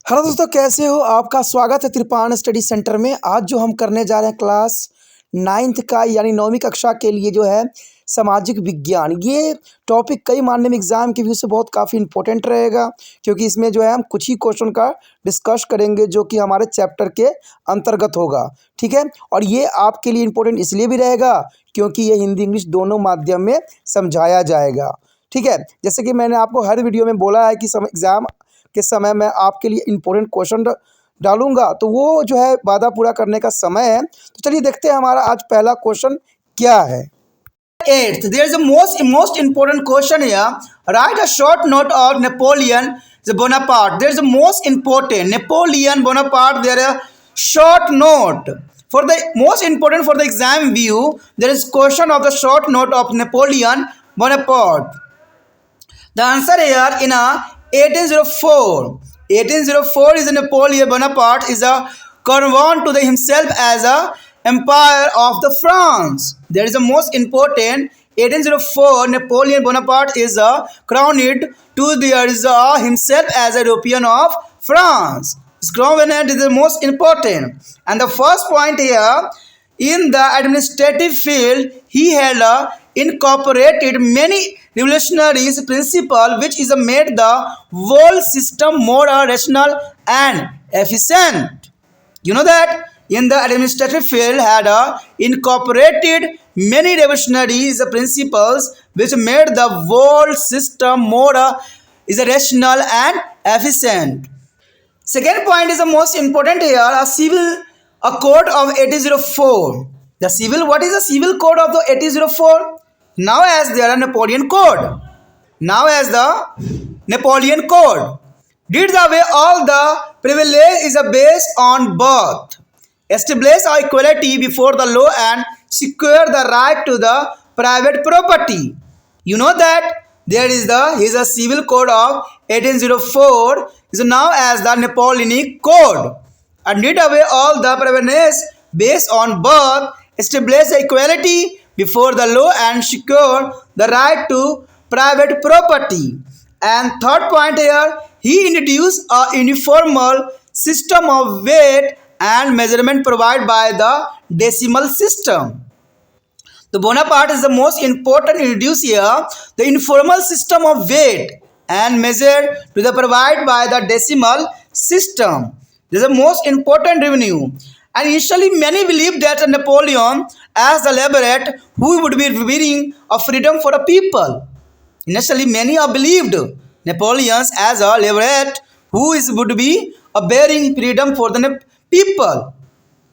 Hello दोस्तों, कैसे हो? आपका स्वागत है त्रिपाण स्टडी सेंटर में। आज जो हम करने जा रहे हैं क्लास 9th का यानी 9वीं कक्षा के लिए जो है सामाजिक विज्ञान। ये टॉपिक कई मानने में एग्ज़ाम के व्यू से बहुत काफ़ी इंपॉर्टेंट रहेगा, क्योंकि इसमें जो है हम कुछ ही क्वेश्चन का डिस्कस करेंगे जो कि हमारे चैप्टर के अंतर्गत होगा। ठीक है, और ये आपके लिए इम्पोर्टेंट इसलिए भी रहेगा क्योंकि ये हिंदी इंग्लिश दोनों माध्यम में समझाया जाएगा। ठीक है, जैसे कि मैंने आपको हर वीडियो में बोला है कि एग्ज़ाम के समय मैं आपके लिए इम्पोर्टेंट क्वेश्चन डालूंगा, तो वो जो है वादा पूरा करने का समय है। तो चलिए देखते हैं हमारा आज पहला क्वेश्चन क्या है। 8th, there is a most important question here. Write a short note of Napoleon Bonaparte. There is a most important Napoleon Bonaparte. There is a short note. For the most important for the exam view, there is question of the short note of Napoleon Bonaparte. The answer here in a 1804. 1804 is Napoleon Bonaparte is a crowned to himself as a empire of the France. There is a most important 1804 Napoleon Bonaparte is a crowned to himself as a European of France. His crown is the most important. And the first point here, in the administrative field, he had incorporated many revolutionary principles which is made the whole system more rational and efficient. You know that in the administrative field had incorporated many revolutionary principles which made the whole system more is rational and efficient. Second point is the most important here, a code of 1804. The civil, what is the civil code of the 1804? Now as there are Napoleon code. Now as the Napoleon code. Did the way all the privilege is based on birth. Establish equality before the law and secure the right to the private property. You know that there is a civil code of 1804 is now as the Napoleonic code, and did away all the privilege based on birth, establish equality before the law and secure the right to private property. And third point here, he introduced a uniform system of weight and measurement provided by the decimal system. The Bonaparte is the most important introduce here, the informal system of weight and measure to the provided by the decimal system. This is the most important revenue. And initially many believed that Napoleon as the liberator who would be revealing a freedom for the people. Initially many are believed Napoleon as a liberator who would be a bearing freedom for the people.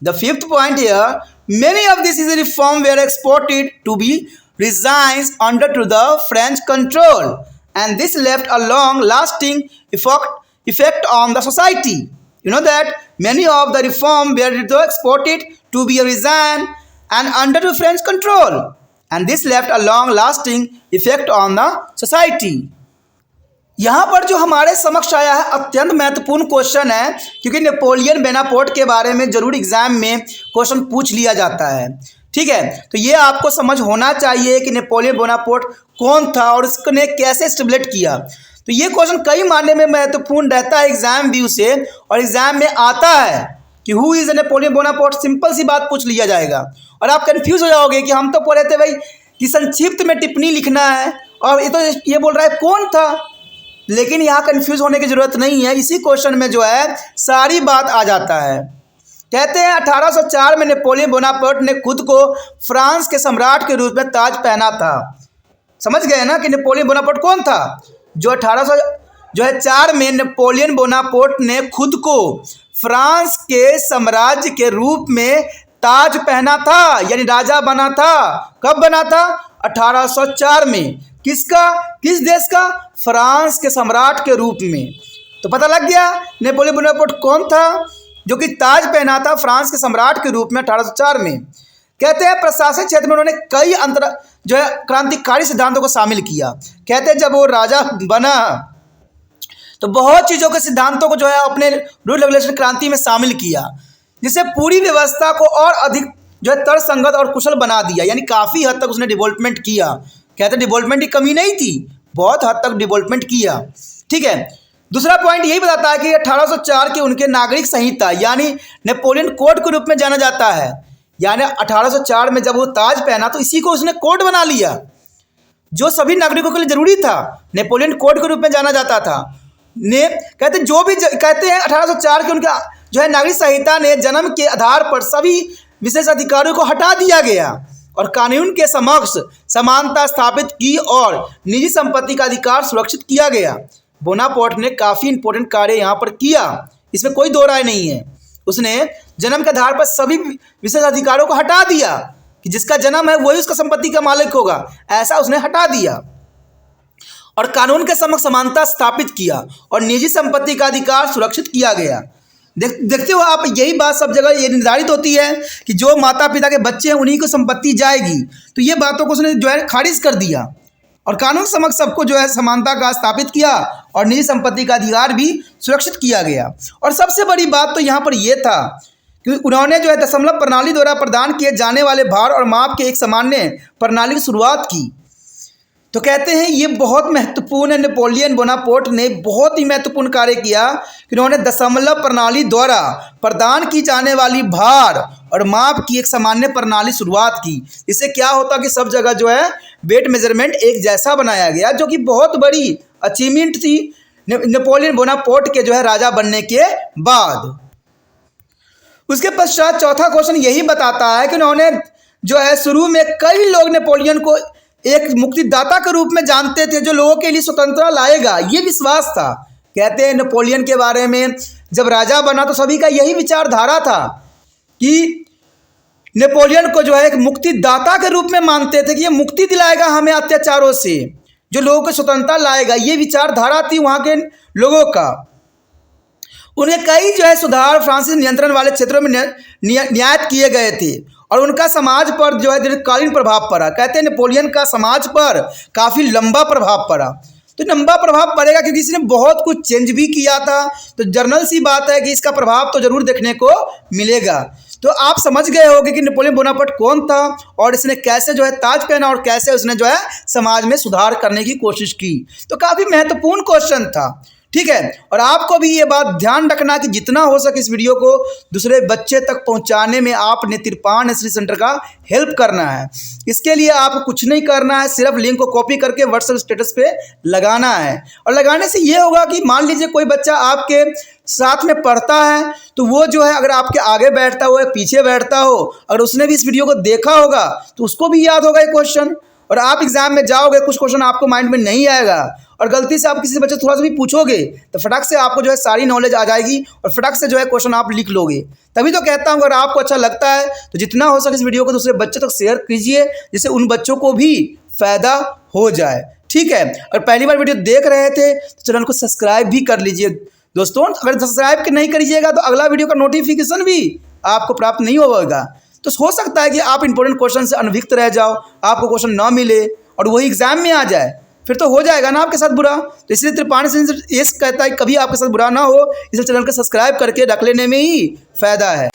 The fifth point here, many of these reforms were exported to be resigned under to the French control, and this left a long-lasting effect on the society. You know that many of the reforms were exported to be resigned and under the French control, and this left a long-lasting effect on the society. यहाँ पर जो हमारे समक्ष आया है अत्यंत महत्वपूर्ण question है, क्योंकि नेपोलियन बोनापार्ट के बारे में जरूर एग्जाम में क्वेश्चन पूछ लिया जाता है। ठीक है, तो ये आपको समझ होना चाहिए कि नेपोलियन बोनापार्ट कौन था और इसने कैसे स्टेबलेट किया। तो ये क्वेश्चन कई मायने में महत्वपूर्ण रहता है एग्जाम व्यू से, और एग्जाम में आता है कि who is Napoleon Bonaparte, simple सी बात पूछ लिया जाएगा और आप कंफ्यूज हो जाओगे कि हम तो पढ़े थे भाई कि संक्षिप्त में टिप्पणी लिखना है, और ये तो ये बोल रहा है कौन था। लेकिन यहाँ कंफ्यूज होने की जरूरत नहीं है, इसी क्वेश्चन में जो है सारी बात आ जाता है। कहते हैं 1804 में नेपोलियन बोनापार्ट ने खुद को फ्रांस के सम्राट के रूप में ताज पहना था। समझ गए ना कि नेपोलियन बोनापार्ट कौन था? जो 1804 में नेपोलियन बोनापार्ट ने खुद को फ्रांस के साम्राज्य के रूप में ताज पहना था, यानी राजा बना था। कब बना था? 1804 में। किसका? किस देश का? फ्रांस के सम्राट के रूप में। तो पता लग गया नेपोलियन बोनापार्ट कौन था जो कि ताज पहना था फ्रांस के सम्राट के रूप में 1804 में। कहते हैं प्रशासनिक क्षेत्र में उन्होंने कई जो है क्रांतिकारी सिद्धांतों को शामिल किया। कहते हैं जब वो राजा बना तो बहुत चीज़ों के सिद्धांतों को जो है अपने रूल रेगुलेशन क्रांति में शामिल किया, जिससे पूरी व्यवस्था को और अधिक जो है तर्कसंगत और कुशल बना दिया, यानी काफ़ी हद तक उसने डेवलपमेंट किया। कहते हैं डेवलपमेंट की कमी नहीं थी, बहुत हद तक डेवलपमेंट किया। ठीक है, दूसरा पॉइंट यही बताता है कि 1804 के उनके नागरिक संहिता यानी नेपोलियन कोड के रूप में जाना जाता है। यानी 1804 में जब वो ताज पहना तो इसी को उसने कोड बना लिया, जो सभी नागरिकों के लिए जरूरी था। नेपोलियन कोड के रूप में जाना जाता था। कहते हैं 1804 के उनका जो है नागरिक संहिता ने जन्म के आधार पर सभी विशेष अधिकारों को हटा दिया गया और कानून के समक्ष समानता स्थापित की और निजी संपत्ति का अधिकार सुरक्षित किया गया। बोनापार्ट ने काफ़ी इंपॉर्टेंट कार्य यहाँ पर किया, इसमें कोई दो राय नहीं है। उसने जन्म के आधार पर सभी विशेष अधिकारों को हटा दिया कि जिसका जन्म है वही उसका संपत्ति का मालिक होगा, ऐसा उसने हटा दिया और कानून के समक्ष समानता स्थापित किया और निजी संपत्ति का अधिकार सुरक्षित किया गया। देखते हो आप, यही बात सब जगह ये निर्धारित होती है कि जो माता पिता के बच्चे हैं उन्हीं को संपत्ति जाएगी। तो ये बातों को उसने जो है खारिज कर दिया और कानून समक्ष सबको जो है समानता का स्थापित किया और निजी संपत्ति का अधिकार भी सुरक्षित किया गया। और सबसे बड़ी बात तो यहाँ पर यह था कि उन्होंने जो है दशमलव प्रणाली द्वारा प्रदान किए जाने वाले भार और माप के एक सामान्य प्रणाली की शुरुआत की। तो कहते हैं ये बहुत महत्वपूर्ण है। नेपोलियन बोनापार्ट ने बहुत ही महत्वपूर्ण कार्य किया कि उन्होंने दशमलव प्रणाली द्वारा प्रदान की जाने वाली भार और माप की एक सामान्य प्रणाली शुरुआत की। इससे क्या होता कि सब जगह जो है वेट मेजरमेंट एक जैसा बनाया गया, जो कि बहुत बड़ी अचीवमेंट थी नेपोलियन बोनापार्ट के जो है राजा बनने के बाद। उसके पश्चात चौथा क्वेश्चन यही बताता है कि उन्होंने जो है शुरू में कई लोग नेपोलियन को एक मुक्तिदाता के रूप में जानते थे जो लोगों के लिए स्वतंत्रता लाएगा, ये विश्वास था। कहते हैं नेपोलियन के बारे में जब राजा बना तो सभी का यही विचारधारा था कि नेपोलियन को जो है एक मुक्तिदाता के रूप में मानते थे कि ये मुक्ति दिलाएगा हमें अत्याचारों से, जो लोगों को स्वतंत्रता लाएगा। ये विचारधारा थी वहाँ के लोगों का। उन्हें कई जो है सुधार फ्रांसीसी नियंत्रण वाले क्षेत्रों में नियत किए गए थे और उनका समाज पर जो है दीर्घकालीन प्रभाव पड़ा। कहते हैं नेपोलियन का समाज पर काफ़ी लंबा प्रभाव पड़ा। तो लंबा प्रभाव पड़ेगा क्योंकि इसने बहुत कुछ चेंज भी किया था, तो जर्नल सी बात है कि इसका प्रभाव तो जरूर देखने को मिलेगा। तो आप समझ गए होंगे कि नेपोलियन बोनापार्ट कौन था और इसने कैसे जो है ताज पहना और कैसे उसने जो है समाज में सुधार करने की कोशिश की। तो काफ़ी महत्वपूर्ण क्वेश्चन था, ठीक है। और आपको भी ये बात ध्यान रखना कि जितना हो सके इस वीडियो को दूसरे बच्चे तक पहुंचाने में आपने तिरपान स्टडी सेंटर का हेल्प करना है। इसके लिए आपको कुछ नहीं करना है, सिर्फ लिंक को कॉपी करके व्हाट्सएप स्टेटस पे लगाना है। और लगाने से ये होगा कि मान लीजिए कोई बच्चा आपके साथ में पढ़ता है तो वो जो है अगर आपके आगे बैठता हो या पीछे बैठता हो, अगर उसने भी इस वीडियो को देखा होगा तो उसको भी याद होगा ये क्वेश्चन, और आप एग्जाम में जाओगे कुछ क्वेश्चन आपको माइंड में नहीं आएगा और गलती से आप किसी बच्चे थोड़ा सा भी पूछोगे तो फटाक से आपको जो है सारी नॉलेज आ जाएगी और फटाक से जो है क्वेश्चन आप लिख लोगे। तभी तो कहता हूँ अगर आपको अच्छा लगता है तो जितना हो सके इस वीडियो को दूसरे बच्चों तक शेयर कीजिए, जिससे उन बच्चों को भी फ़ायदा हो जाए, ठीक है। और पहली बार वीडियो देख रहे थे तो चैनल को सब्सक्राइब भी कर लीजिए दोस्तों। अगर सब्सक्राइब नहीं करिएगा तो अगला वीडियो का नोटिफिकेशन भी आपको प्राप्त नहीं होगा। तो हो सकता है कि आप इंपॉर्टेंट क्वेश्चन से अनभिज्ञ रह जाओ, आपको क्वेश्चन ना मिले और वही एग्जाम में आ जाए, फिर तो हो जाएगा ना आपके साथ बुरा। तो इसलिए त्रिपाठी से ये कहता है कभी आपके साथ बुरा ना हो, इसलिए चैनल को सब्सक्राइब करके रख लेने में ही फ़ायदा है।